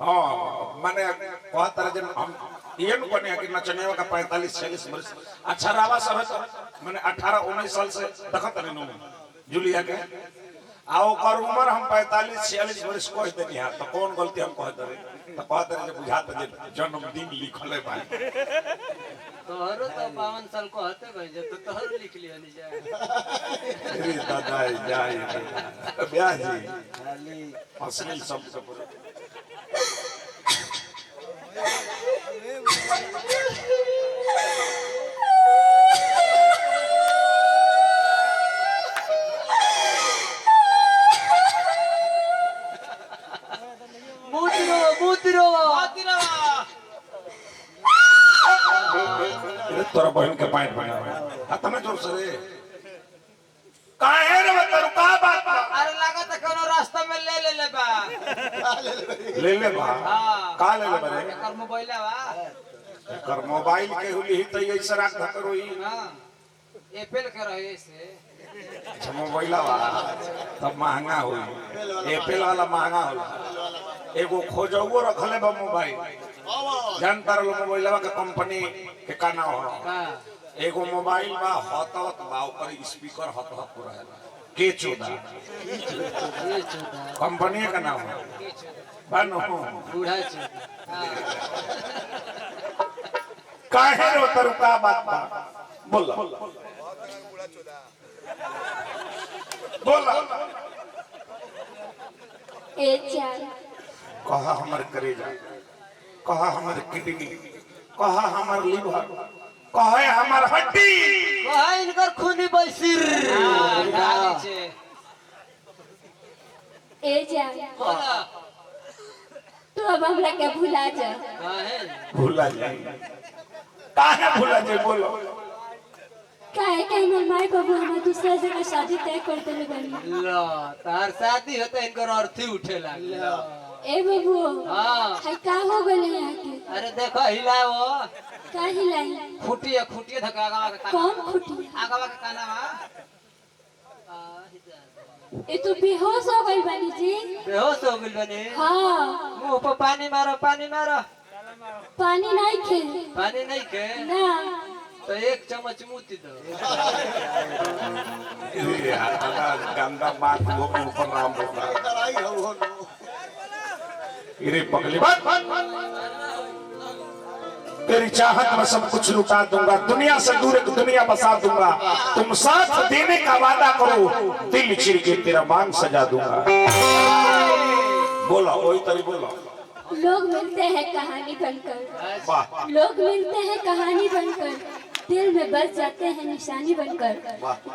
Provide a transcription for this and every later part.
हाँ माने बहुत तरह जन हम ये न कोने कि नचनेवा का 45-46 वर्ष अच्छा रावा सब है तो माने 18-19 साल से देखत नहीं नु जूलिया के आओ कर उम्र हम 45-46 वर्ष कह देनी है तो कौन गलती हम कह दे तो कहत रहे जे बुझात जे जन्मदिन लिखल है भाई तोहरो तो 52 साल को हते भाई जे तो तोहरो लिख लिया नहीं जाए अरे दादा जाए ब्याह जी खाली असली शब्द से बोलो मुद्रो तोरा बहन के पैंट बना हाथ में जोर से रे काहे रे बतरू का बात अरे लगा त कोनो रास्ता में ले बा ले बा का ले बरे एकर मोबाइल बा कर मोबाइल के हुली ही तई ऐसा राख धकर होई हां एप्पल के रहे से अच्छा मोबाइल बा तब महंगा होई एप्पल वाला महंगा होला एगो खोजवो रखले बा मोबाइल जानतर लो मोबाइल बा के कंपनी के का नाम हो हां एगो मोबाइल बा हत बा ऊपर स्पीकर हत रहेला के चोदा कंपनी का नाम है बानो बूढ़ा चोदा काहे रो तरुका बात बा बोला बोला ए चार कहा हमर करेजा कहा हमर किडनी कहा हमर लिवर कहा हमर हड्डी कहा इनकर खूनी बसिर गाली छे ए चार बोला तू अब हमरा के भुला जा काहे भूला जाए काहे भूला जाए बोलो काहे के हमर माई बाबू हमरा दूसरा जगह शादी तय कर देले बनी लो तार शादी होता इनकर अर्थी उठे लागल ए बाबू हां हाय का हो गेले यहाँ के अरे देखो हिलाओ का हिलाई खुटिया धका आगा के कौन खुटी आगा के काना बा ए तू बेहोश हो गई बानी जी बेहोश हो गइल बने हां मुंह पर पानी मारो पानी नहीं खे पानी नहीं के ना तो एक चम्मच मुती दो ये आला गंदा बात वो ऊपर नाम बोला इरे पगली बात तेरी चाहत में सब कुछ लुटा दूंगा दुनिया से दूर एक दुनिया बसा दूंगा तुम साथ देने का वादा करो दिल चिर के तेरा मांग सजा दूंगा बोला वही तरी बोला लोग मिलते हैं कहानी बनकर वाह लोग मिलते हैं कहानी बनकर दिल में बस जाते हैं निशानी बनकर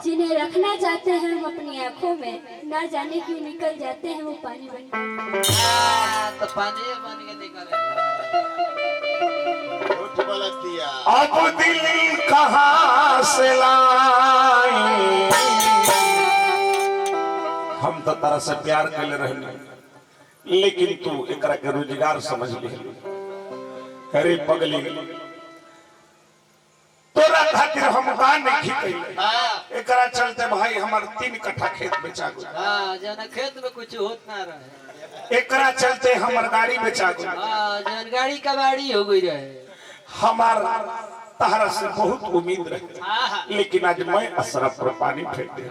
जिन्हें रखना चाहते हैं हम अपनी आंखों में ना जाने क्यों निकल जाते हैं वो पानी बनकर तो पानी बन के निकले अब दिल कहाँ से लाए हम तो तरह से प्यार कर रहे लेकिन तू एकरा के रोजगार समझ ले अरे पगली तोरा खातिर हम गान नहीं खिकैले एकरा चलते भाई हमार 3 कट्ठा खेत बेचा गया हां जना खेत में कुछ होत ना रहे एकरा चलते हमार गाड़ी बेचा गया हां जन गाड़ी कबाड़ी हो गई रहे हमार तहरा से बहुत उम्मीद रही लेकिन आज मैं असरफ पर पानी फेंक दिया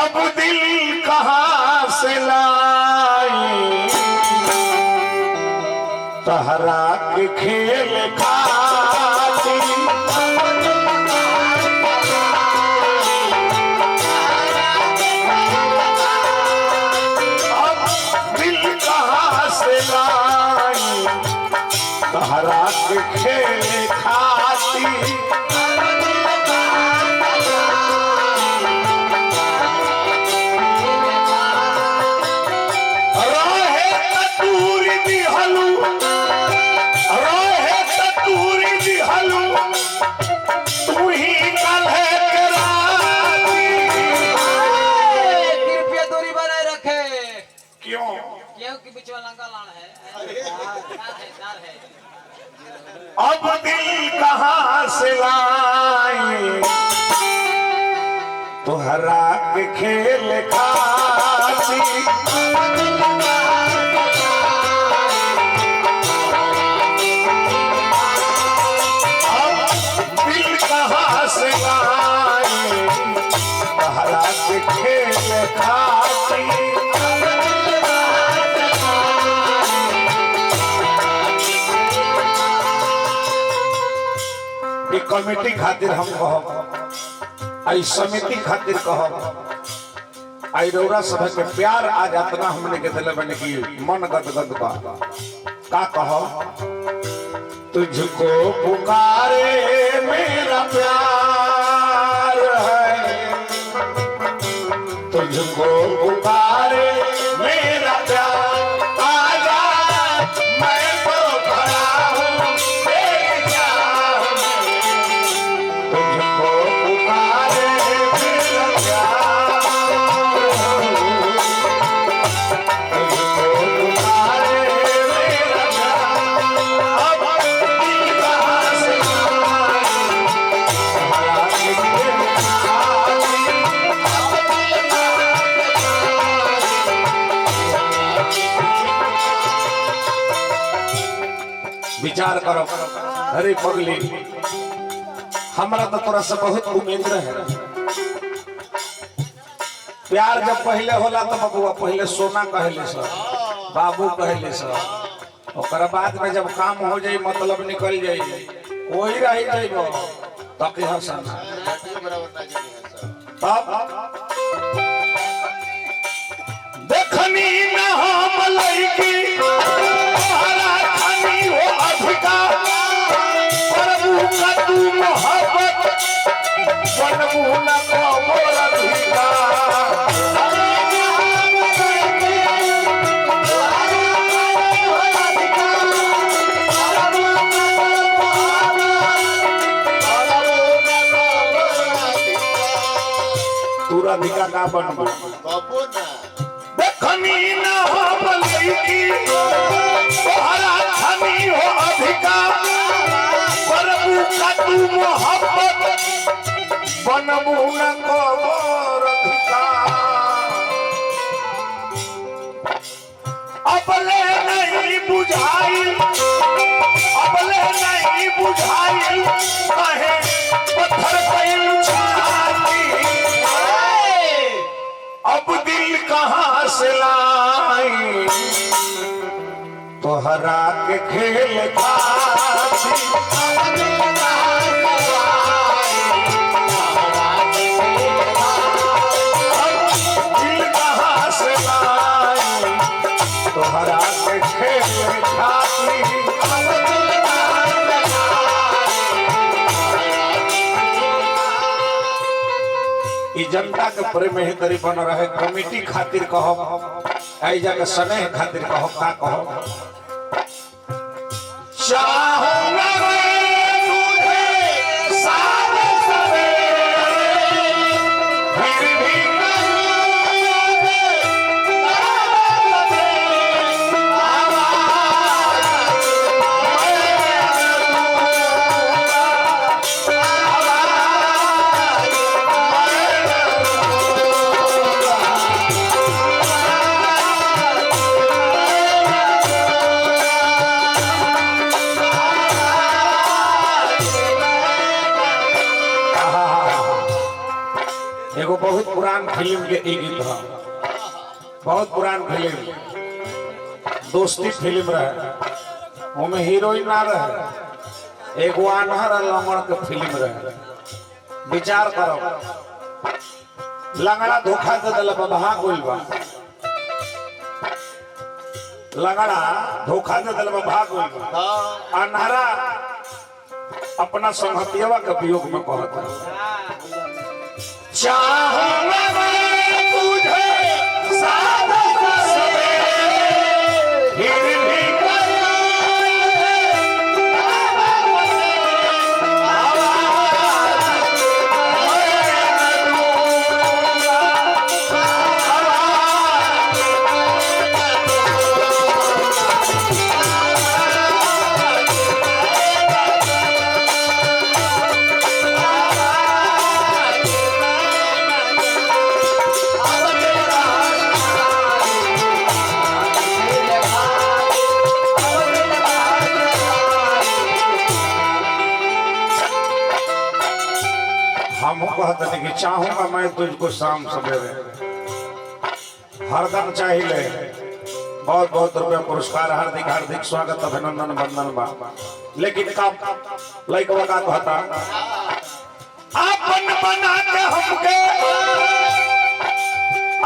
अब दिल कहाँ से लाई तहरा के खेल खाती अब दिल कहाँ से लाई तहरा के खेल खाती अब दिल कहाँ से लाई तोहरा के खेल खाती कमेटी खातिर हम कहब, आई समिति खातिर कहब, आई रौरा सभा के प्यार आज इतना हमने के दिल बने की मन गदगद बा। का कहब, तुझको पुकारे मेरा प्यार है, तुझको पुकारे मेरा प्यार, आजा मैं तो खड़ा हूँ तेरी चाह में, तुझको पुकारे मेरा प्यार, तुझको पुकारे मेरा प्यार। अब दिल कहाँ से तुम्हारा लिखे विचार करो। अरे पगली, हमारा तो तोरा से बहुत उम्मीद रहे। प्यार जब पहले होला तो बबुआ पहले सोना कहले सर, बाबू कहले सर, और बाद में जब काम हो जाए मतलब निकल जाए वही रह जाइबो तब हसन। तब देखनी न हम लड़की प्रभु का तू मोहब्बत बनबू न मोर अधिकार। तू राधिका का बनबू देखनी न हम लड़की तोहरा धनी हो अधिकार, प्रभु का तू मोहब्बत बनबू न मोर अधिकार। अबले नहीं बुझाई, अबले नहीं बुझाई कहे पत्थर पे छाती, अब दिल कहाँ से लाई तोहरा के खेल खाती। दिल कहाँ से लाई तोहरा के खेल खाती। ई जनता के प्रेम ही तरी बन रहे। कमेटी खातिर कहब, आई जाके स्नेह खातिर कहब। का कहब, चाहूंगा मैं तुझे सारे सवेरे, फिर भी एगो बहुत पुरान फिल्म के एक गीत है, बहुत पुरान फिल्म, दोस्ती फिल्म रहे, उनमें हीरोइन ना रहे, एगो अनहर लंगड़ के फिल्म रहे। विचार करो, लंगड़ा धोखा दे दिल भाग गइल बा, लंगड़ा धोखा दे दिल भाग गइल बा, अनहरा अपना संगतिया के वियोग में कहता है, चाहूंगा मैं तुझे सारे सवेरे, फिर भी हम कहते हैं कि चाहूंगा मैं तुझको शाम सवेरे, हरदम चाहिए बहुत बहुत रुपया पुरस्कार, हार्दिक हार्दिक स्वागत, अभिनंदन, वंदन बा। लेकिन का लइकवा का कहता, आपन बना के हमके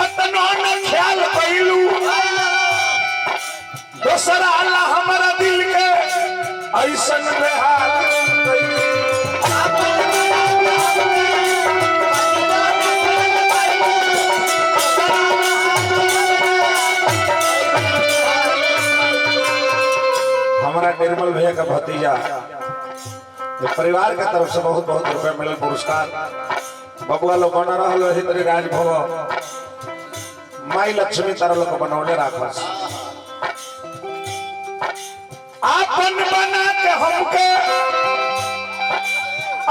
अतनो न ख्याल कइलू, दोसरा ला हमारा दिल के ऐसन बेहाल कइलू। हमारा निर्मल भैया का भतीजा परिवार के तरफ से बहुत बहुत रुपए मिलल पुरस्कार। बबुआ लोग बना रहा तरी राजभव माई लक्ष्मी तारा लोग बनौले राखस। आपन बना के हमके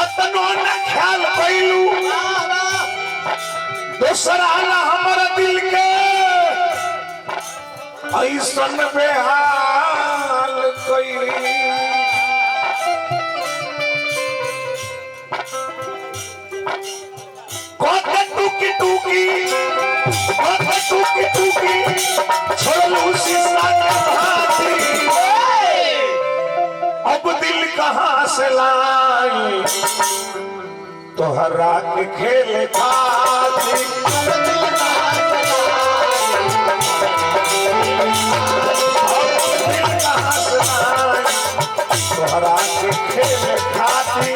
अतनो न ख्याल कइलू, दोसरा ला हमारा दिल के ऐसन बेहाल कइली। कोते टूकी टूकी छोड़लू शीशा के भाती, अब दिल कहाँ से लाई तोहरा के खेल खाती। तोहरा के खेल खाती।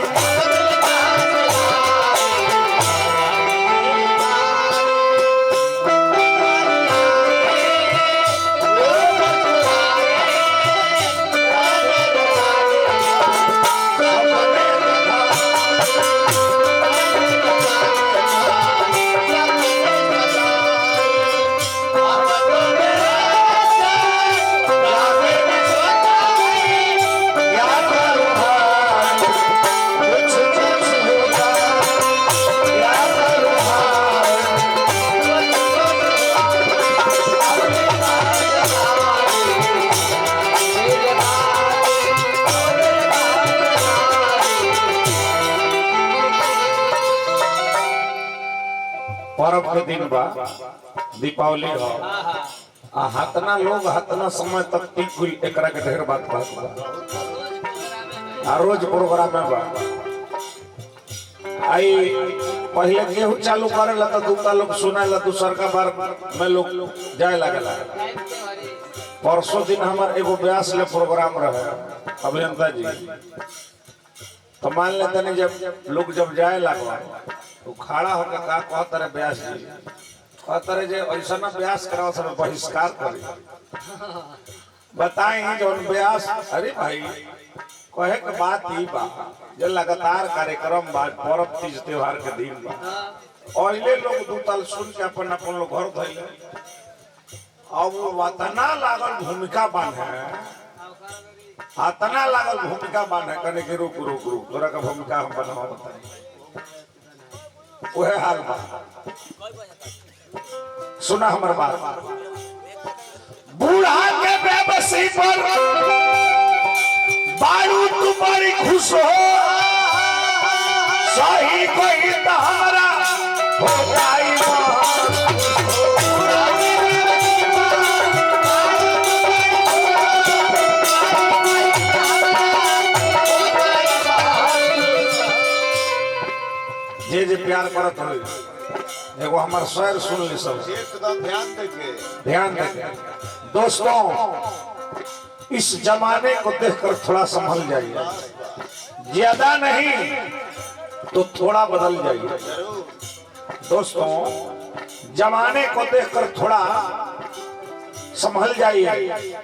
पर्व के दिन बा, दीपावली हो, हतना लोग हतना समय तक टिकुल एकरा के ढेर बात बा। रोज प्रोग्राम में बा। आई पहले गेहूं चालू करे ला तो दूसरा लोग सुने ला, दूसर का बार में लोग जाए लगेला। परसों दिन हमार एगो ब्यास ले प्रोग्राम रहे अभियंता जी, तो मान लेते नहीं जब लोग जब जाए लगवा तो खड़ा होकर का कहता रहे ब्यास जी, कहता रहे जे ऐसा ना ब्यास कराओ सब बहिष्कार करे। बताएं जो ब्यास, अरे भाई कहे के बात ही बा जो लगातार कार्यक्रम बा, पर्व तीज त्योहार के दिन बा, ओइले लोग दू ताल सुन के अपन अपन लोग घर धइले। अब वतना लागल भूमिका बांधे, अतना लागल भूमिका बांधे कने के रुक रुक रुक तोरा का भूमिका हम बनावा बताई। वह हाल बा। सुना हमार बात, बूढ़ा के बेबसी पर बारू तुम्हारी खुश हो, सही कोई तो हमारा हो जाई। जे जे प्यार करत हो एगो हमार शेर सुन ली सब एकदम ध्यान देके। दोस्तों इस जमाने को देखकर थोड़ा संभल जाइए, ज्यादा नहीं तो थोड़ा बदल जाइए। दोस्तों जमाने को देखकर थोड़ा संभल जाइए,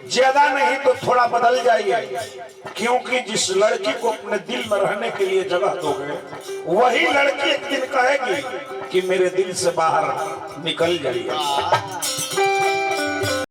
ज्यादा नहीं तो थोड़ा बदल जाइए, क्योंकि जिस लड़की को अपने दिल में रहने के लिए जगह दोगे वही लड़की एक दिन कहेगी कि मेरे दिल से बाहर निकल जाइए।